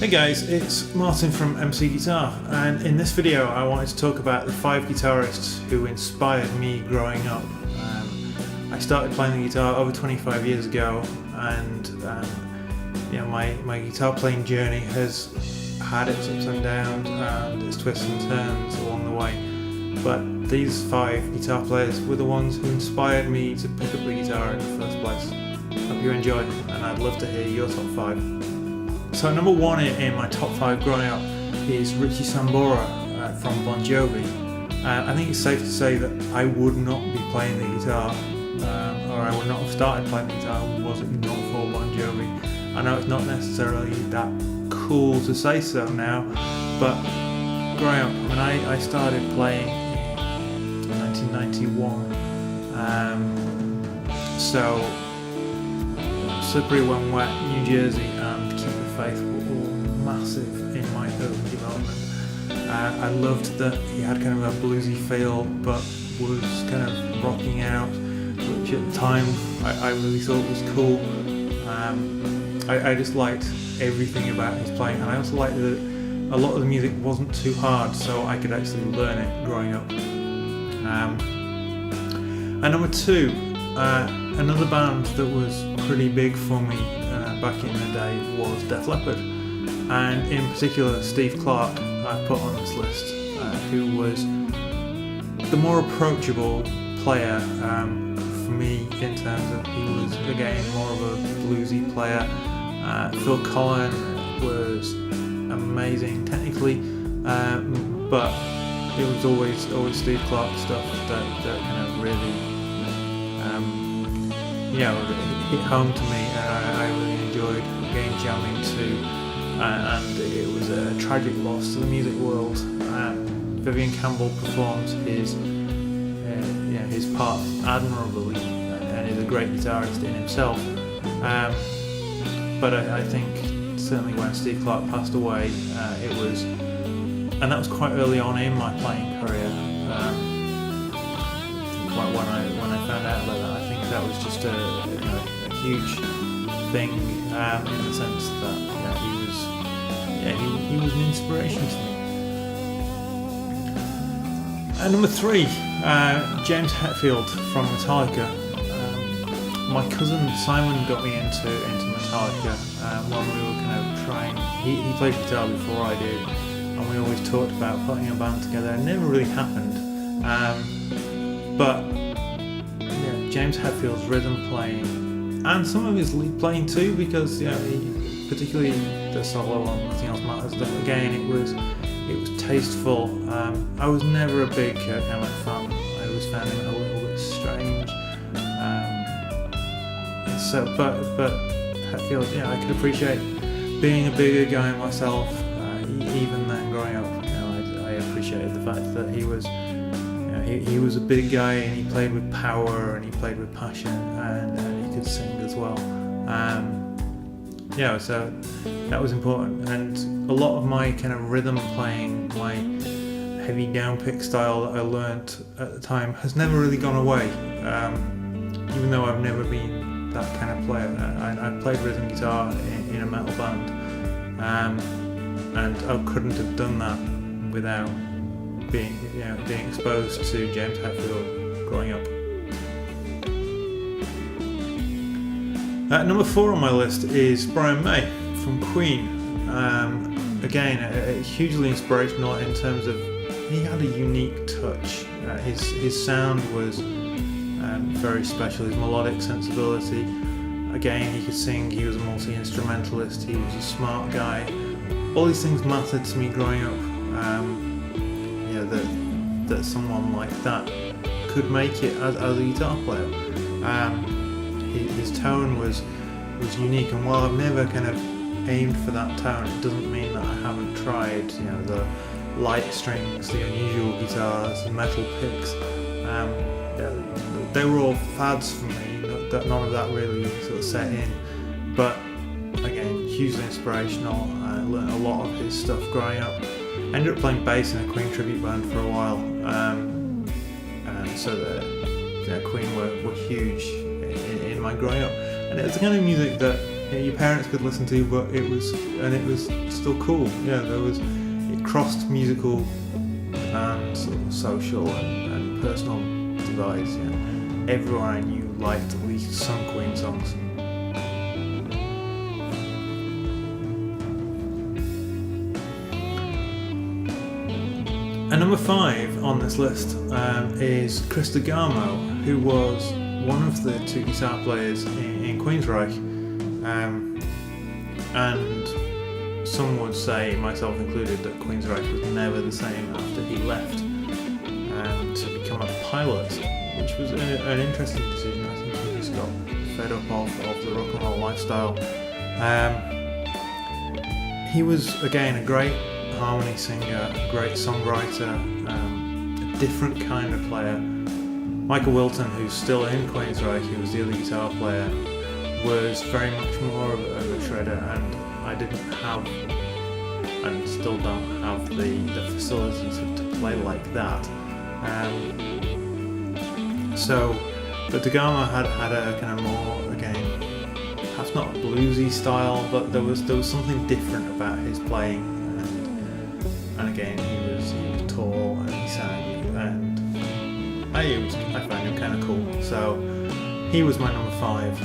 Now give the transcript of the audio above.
Hey guys, it's Martin from MC Guitar, and in this video I wanted to talk about the 5 guitarists who inspired me growing up. I started playing the guitar over 25 years ago, and my guitar playing journey has had its ups and downs and its twists and turns along the way. But these 5 guitar players were the ones who inspired me to pick up the guitar in the first place. Hope you enjoy, and I'd love to hear your top 5. So number 1 in my top 5 growing up is Richie Sambora from Bon Jovi. I think it's safe to say that I would not be playing the guitar, or I would not have started playing the guitar was it not for Bon Jovi. I know it's not necessarily that cool to say so now, but growing up, I started playing in 1991, so Slippery When Wet, New Jersey and Keep the Faith were all massive in my early development. I loved that he had kind of a bluesy feel but was kind of rocking out, which at the time I really thought was cool. I just liked everything about his playing, and I also liked that a lot of the music wasn't too hard, so I could actually learn it growing up. And number 2, another band that was pretty big for me back in the day was Leppard, and in particular Steve Clark I put on this list, who was the more approachable player for me in terms of he was again more of a bluesy player. Phil Collin was amazing technically, but it was always Steve Clark stuff that kind of really it hit home to me, and I really enjoyed again jamming to, and it was a tragic loss to the music world. Vivian Campbell performs his part admirably, and is a great guitarist in himself. But I think certainly when Steve Clark passed away, it was, and that was quite early on in my playing career. When I found out about that, I think that was just a huge thing in the sense that he was an inspiration to me. And number 3, James Hetfield from Metallica. My cousin Simon got me into Metallica when we were kind of trying. He played guitar before I did, and we always talked about putting a band together. It never really happened, but James Hetfield's rhythm playing and some of his lead playing too, because he, particularly the solo on Nothing Else Matters, that again it was tasteful. I was never a big Emmett fan. I always found him a little bit strange. But Hetfield, I could appreciate being a bigger guy myself. Even then, growing up, I appreciated the fact that he was. He was a big guy, and he played with power, and he played with passion, and he could sing as well. So that was important. And a lot of my kind of rhythm playing, my heavy downpick style that I learnt at the time has never really gone away. Even though I've never been that kind of player. I played rhythm guitar in a metal band, and I couldn't have done that without being exposed to James Hetfield growing up. Number 4 on my list is Brian May from Queen. Again, hugely inspirational in terms of he had a unique touch. His sound was very special. His melodic sensibility. Again, he could sing. He was a multi-instrumentalist. He was a smart guy. All these things mattered to me growing up. That someone like that could make it as a guitar player. His tone was unique, and while I've never kind of aimed for that tone, it doesn't mean that I haven't tried. The light strings, the unusual guitars, the metal picks. They were all fads for me. None of that really sort of set in, but again, hugely inspirational. I learned a lot of his stuff growing up. I ended up playing bass in a Queen tribute band for a while, so that Queen were huge in my growing up, and it's the kind of music that your parents could listen to, but it was still cool. Yeah, it crossed musical and sort of social and personal divides. Yeah. Everyone I knew liked at least some Queen songs. And number 5 on this list is Chris DeGarmo, who was one of the 2 guitar players in Queensryche, and some would say, myself included, that Queensryche was never the same after he left to become a pilot, which was an interesting decision. I think he just got fed up of the rock and roll lifestyle. He was, again, a great harmony singer, a great songwriter, a different kind of player. Michael Wilton, who's still in Queensryche, who was the other guitar player, was very much more of a shredder, and I didn't have, and still don't have, the facilities to play like that. But DeGarmo had a kind of more, again, perhaps not a bluesy style, but there was something different about his playing, and again he was tall and he sang, and I found him kind of cool. So he was my number 5.